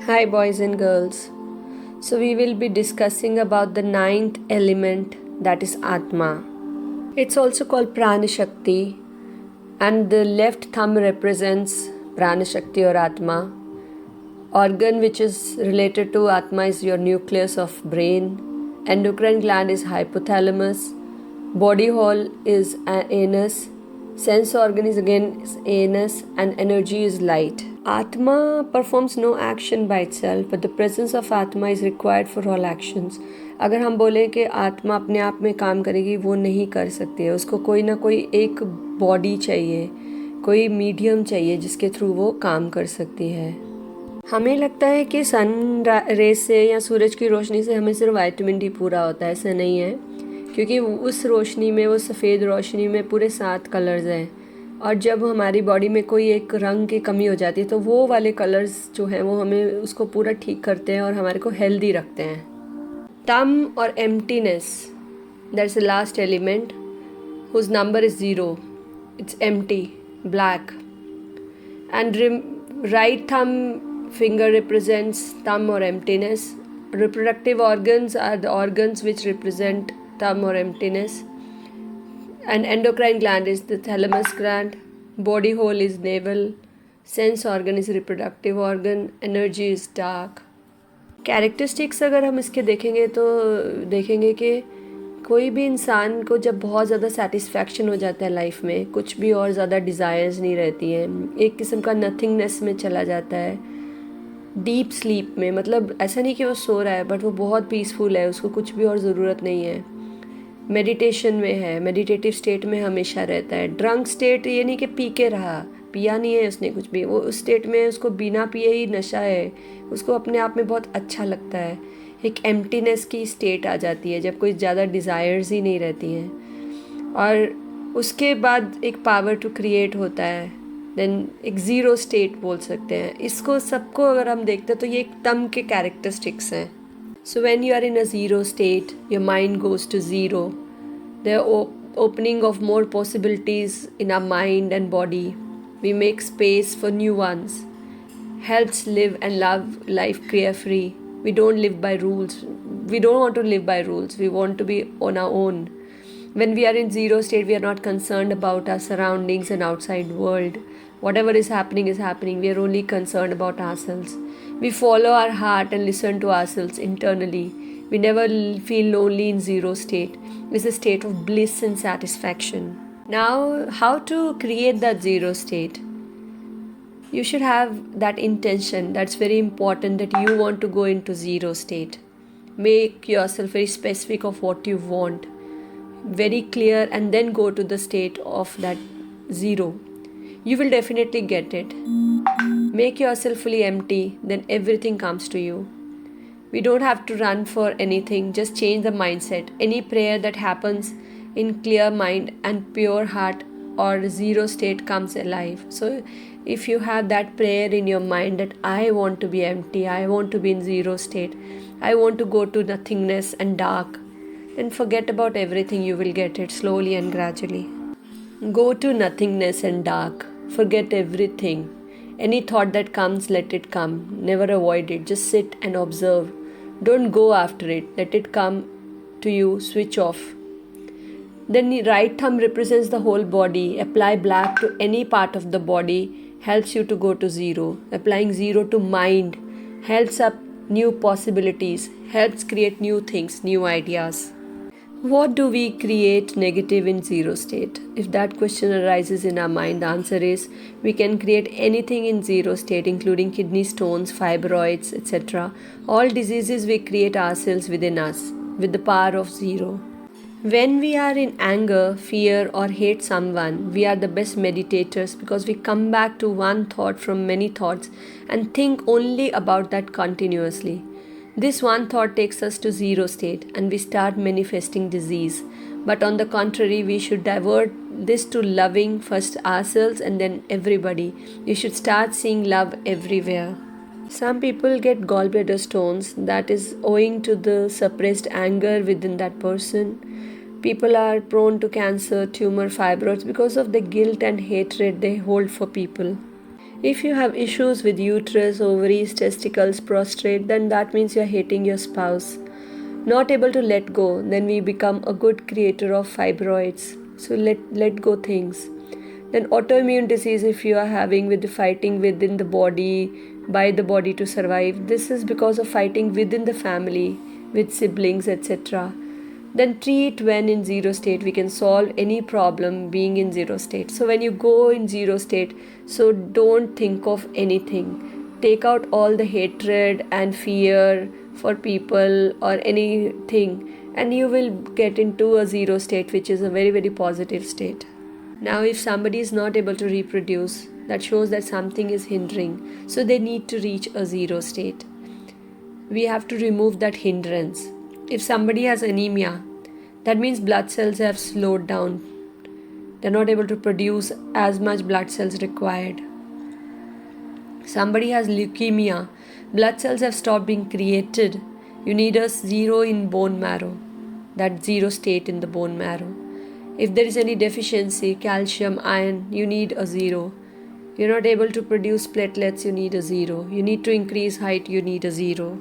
Hi, boys and girls. So, we will be discussing about the ninth element, that is Atma. It's also called Prana Shakti, and the left thumb represents Prana Shakti or Atma. Organ which is related to Atma is your nucleus of brain. Endocrine gland is hypothalamus. Body hole is anus. Sense organ is again anus, and energy is light. Atma performs no action by itself, but the presence of Atma is required for all actions. अगर हम बोलें कि आत्मा अपने आप में काम करेगी, वो नहीं कर सकती है. उसको कोई ना कोई एक बॉडी चाहिए, कोई मीडियम चाहिए जिसके थ्रू वो काम कर सकती है. हमें लगता है कि सन रेस से या सूरज की रोशनी से हमें सिर्फ विटामिन डी पूरा होता है. ऐसा नहीं है, क्योंकि उस रोशनी में, वो सफ़ेद रोशनी में पूरे 7 कलर्स हैं. और जब हमारी बॉडी में कोई एक रंग की कमी हो जाती है तो वो वाले कलर्स जो हैं वो हमें उसको पूरा ठीक करते हैं और हमारे को हेल्दी रखते हैं. तम और emptiness, that's the last element whose number is 0. It's empty, black. And right thumb finger represents thumb or emptiness. Reproductive organs are the organs which represent thumb or emptiness. And endocrine gland is the thalamus gland. Body hole is navel. Sense organ is reproductive organ. Energy is dark. Characteristics अगर हम इसके देखेंगे तो देखेंगे कि कोई भी इंसान को जब बहुत ज़्यादा सेटिस्फैक्शन हो जाता है लाइफ में, कुछ भी और ज़्यादा डिज़ायर्स नहीं रहती हैं, एक किस्म का नथिंगनेस में चला जाता है, डीप स्लीप में. मतलब ऐसा नहीं कि वो सो रहा है, बट वो बहुत पीसफुल है, उसको कुछ भी और ज़रूरत नहीं है. मेडिटेशन में है, मेडिटेटिव स्टेट में हमेशा रहता है. ड्रंक स्टेट ये नहीं कि पी के रहा, पिया नहीं है उसने कुछ भी, वो उस स्टेट में उसको बिना पिए ही नशा है, उसको अपने आप में बहुत अच्छा लगता है. एक एम्प्टीनेस की स्टेट आ जाती है जब कोई ज़्यादा डिज़ायर्स ही नहीं रहती हैं. और उसके बाद एक पावर टू क्रिएट होता है. देन एक ज़ीरो स्टेट बोल सकते हैं इसको. सबको अगर हम देखते हैं तो ये एक तम के कैरेक्टरिस्टिक्स हैं. So when you are in a zero state, your mind goes to zero. There opening of more possibilities in our mind and body. We make space for new ones. Helps live and love life carefree. We don't live by rules. We don't want to live by rules. We want to be on our own. When we are in zero state, we are not concerned about our surroundings and outside world. Whatever is happening is happening. We are only concerned about ourselves. We follow our heart and listen to ourselves internally. We never feel lonely in zero state. It's a state of bliss and satisfaction. Now, how to create that zero state? You should have that intention. That's very important, that you want to go into zero state. Make yourself very specific of what you want, very clear, and then go to the state of that zero. You will definitely get it. Make yourself fully empty, then everything comes to you. We don't have to run for anything, just change the mindset. Any prayer that happens in clear mind and pure heart or zero state comes alive. So if you have that prayer in your mind that I want to be empty, I want to be in zero state, I want to go to nothingness and dark, then forget about everything. You will get it slowly and gradually. Go to nothingness and dark. Forget everything. Any thought that comes, let it come. Never avoid it. Just sit and observe. Don't go after it. Let it come to you. Switch off. Then the right thumb represents the whole body. Apply black to any part of the body. Helps you to go to zero. Applying zero to mind helps up new possibilities. Helps create new things, new ideas. What do we create negative in zero state? If that question arises in our mind, the answer is we can create anything in zero state, including kidney stones, fibroids, etc. All diseases we create ourselves within us with the power of zero. When we are in anger, fear, or hate someone, we are the best meditators because we come back to one thought from many thoughts and think only about that continuously. This one thought takes us to zero state and we start manifesting disease. But on the contrary, we should divert this to loving first ourselves and then everybody. You should start seeing love everywhere. Some people get gallbladder stones. That is owing to the suppressed anger within that person. People are prone to cancer, tumor, fibroids because of the guilt and hatred they hold for people. If you have issues with uterus, ovaries, testicles, prostate, then that means you're hating your spouse. Not able to let go, then we become a good creator of fibroids. So let go things. Then autoimmune disease, if you are having with the fighting within the body, by the body to survive, this is because of fighting within the family, with siblings, etc. Then treat when in zero state. We can solve any problem being in zero state. So when you go in zero state, so don't think of anything. Take out all the hatred and fear for people or anything, and you will get into a zero state, which is a very, very positive state. Now, if somebody is not able to reproduce, that shows that something is hindering. So they need to reach a zero state. We have to remove that hindrance. If somebody has anemia, that means blood cells have slowed down. They're not able to produce as much blood cells required. Somebody has leukemia, blood cells have stopped being created. You need a zero in bone marrow, that zero state in the bone marrow. If there is any deficiency, calcium, iron, you need a zero. You're not able to produce platelets, you need a zero. You need to increase height, you need a zero.